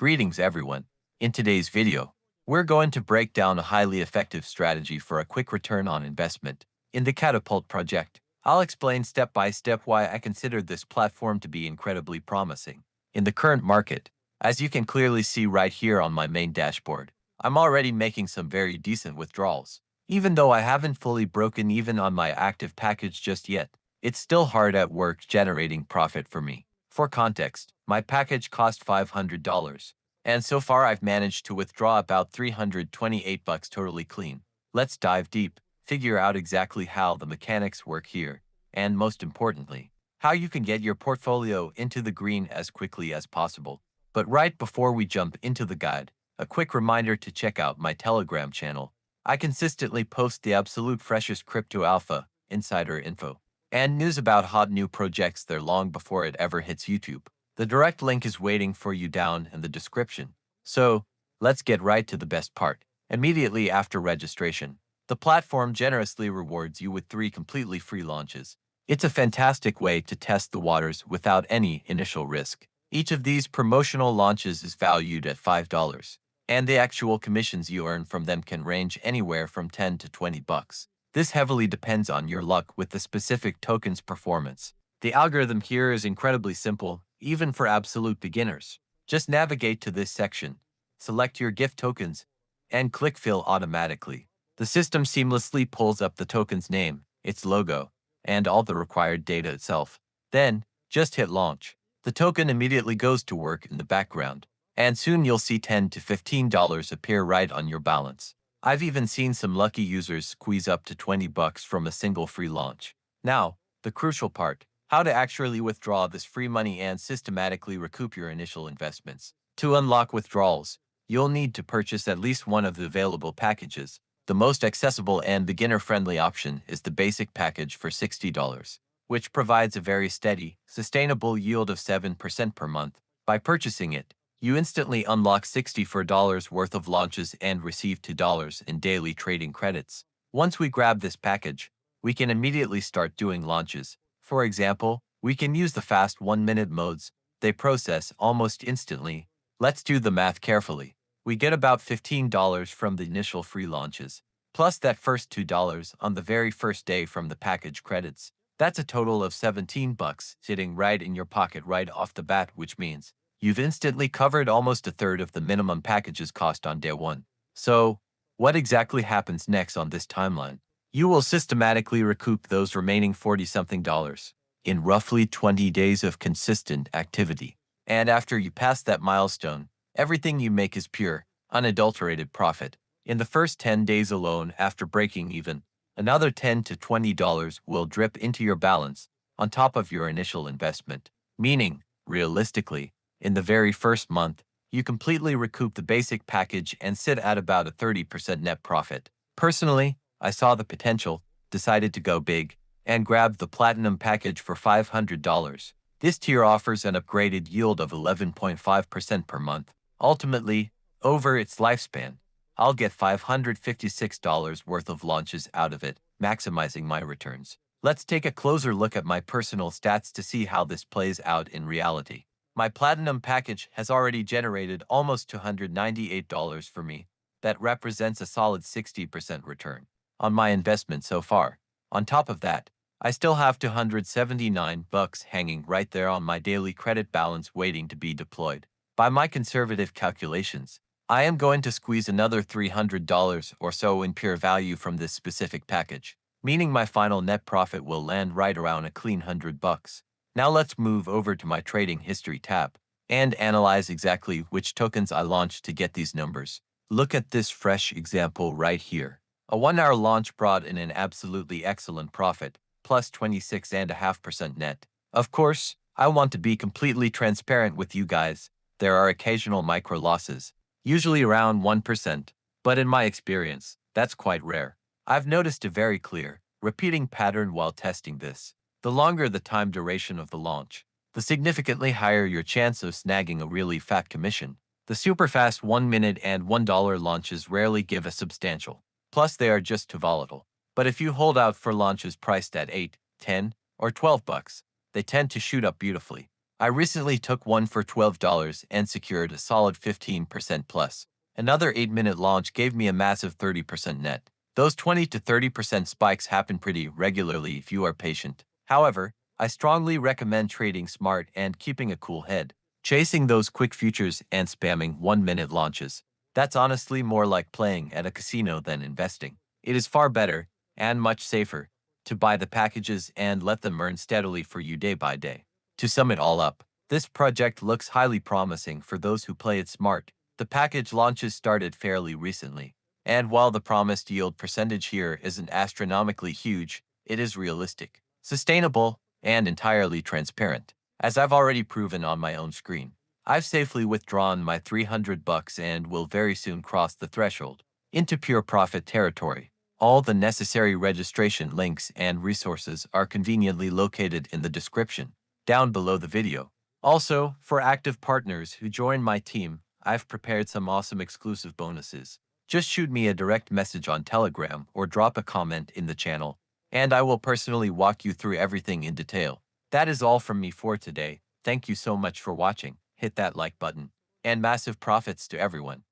Greetings everyone. In today's video, we're going to break down a highly effective strategy for a quick return on investment in the Catapult project. I'll explain step by step why I consider this platform to be incredibly promising. In the current market, as you can clearly see right here on my main dashboard, I'm already making some very decent withdrawals. Even though I haven't fully broken even on my active package just yet, it's still hard at work generating profit for me. For context, my package cost $500, and so far I've managed to withdraw about $328 totally clean. Let's dive deep, figure out exactly how the mechanics work here, and most importantly, how you can get your portfolio into the green as quickly as possible. But right before we jump into the guide, a quick reminder to check out my Telegram channel. I consistently post the absolute freshest crypto alpha, insider info, and news about hot new projects there long before it ever hits YouTube. The direct link is waiting for you down in the description. So, let's get right to the best part. Immediately after registration, the platform generously rewards you with 3 completely free launches. It's a fantastic way to test the waters without any initial risk. Each of these promotional launches is valued at $5, and the actual commissions you earn from them can range anywhere from $10 to $20. This heavily depends on your luck with the specific token's performance. The algorithm here is incredibly simple, even for absolute beginners. Just navigate to this section, select your gift tokens, and click Fill automatically. The system seamlessly pulls up the token's name, its logo, and all the required data itself. Then, just hit Launch. The token immediately goes to work in the background, and soon you'll see $10 to $15 appear right on your balance. I've even seen some lucky users squeeze up to $20 from a single free launch. Now, the crucial part, how to actually withdraw this free money and systematically recoup your initial investments. To unlock withdrawals, you'll need to purchase at least one of the available packages. The most accessible and beginner-friendly option is the basic package for $60, which provides a very steady, sustainable yield of 7% per month. By purchasing it, you instantly unlock $64 worth of launches and receive $2 in daily trading credits. Once we grab this package, we can immediately start doing launches. For example, we can use the fast 1-minute modes. They process almost instantly. Let's do the math carefully. We get about $15 from the initial free launches, plus that first $2 on the very first day from the package credits. That's a total of $17 sitting right in your pocket right off the bat, which means you've instantly covered almost a third of the minimum package's cost on day one. So, what exactly happens next on this timeline? You will systematically recoup those remaining $40-something in roughly 20 days of consistent activity. And after you pass that milestone, everything you make is pure, unadulterated profit. In the first 10 days alone after breaking even, another $10 to $20 will drip into your balance on top of your initial investment. Meaning, realistically, in the very first month, you completely recoup the basic package and sit at about a 30% net profit. Personally, I saw the potential, decided to go big, and grabbed the Platinum package for $500. This tier offers an upgraded yield of 11.5% per month. Ultimately, over its lifespan, I'll get $556 worth of launches out of it, maximizing my returns. Let's take a closer look at my personal stats to see how this plays out in reality. My Platinum package has already generated almost $298 for me. That represents a solid 60% return on my investment so far. On top of that, I still have $279 hanging right there on my daily credit balance waiting to be deployed. By my conservative calculations, I am going to squeeze another $300 or so in pure value from this specific package, meaning my final net profit will land right around a clean $100. Now let's move over to my trading history tab and analyze exactly which tokens I launched to get these numbers. Look at this fresh example right here. A 1-hour launch brought in an absolutely excellent profit, plus 26.5% net. Of course, I want to be completely transparent with you guys. There are occasional micro losses, usually around 1%, but in my experience, that's quite rare. I've noticed a very clear, repeating pattern while testing this. The longer the time duration of the launch, the significantly higher your chance of snagging a really fat commission. The super fast 1-minute and $1 launches rarely give a substantial, plus they are just too volatile. But if you hold out for launches priced at $8, $10, or $12, they tend to shoot up beautifully. I recently took one for $12 and secured a solid 15% plus. Another 8-minute launch gave me a massive 30% net. Those 20 to 30% spikes happen pretty regularly if you are patient. However, I strongly recommend trading smart and keeping a cool head. Chasing those quick futures and spamming 1-minute launches. That's honestly more like playing at a casino than investing. It is far better, and much safer, to buy the packages and let them earn steadily for you day by day. To sum it all up, this project looks highly promising for those who play it smart. The package launches started fairly recently, and while the promised yield percentage here isn't astronomically huge, it is realistic, sustainable, and entirely transparent. As I've already proven on my own screen, I've safely withdrawn my $300 and will very soon cross the threshold into pure profit territory. All the necessary registration links and resources are conveniently located in the description down below the video. Also, for active partners who join my team, I've prepared some awesome exclusive bonuses. Just shoot me a direct message on Telegram or drop a comment in the channel, and I will personally walk you through everything in detail. That is all from me for today. Thank you so much for watching. Hit that like button. And massive profits to everyone.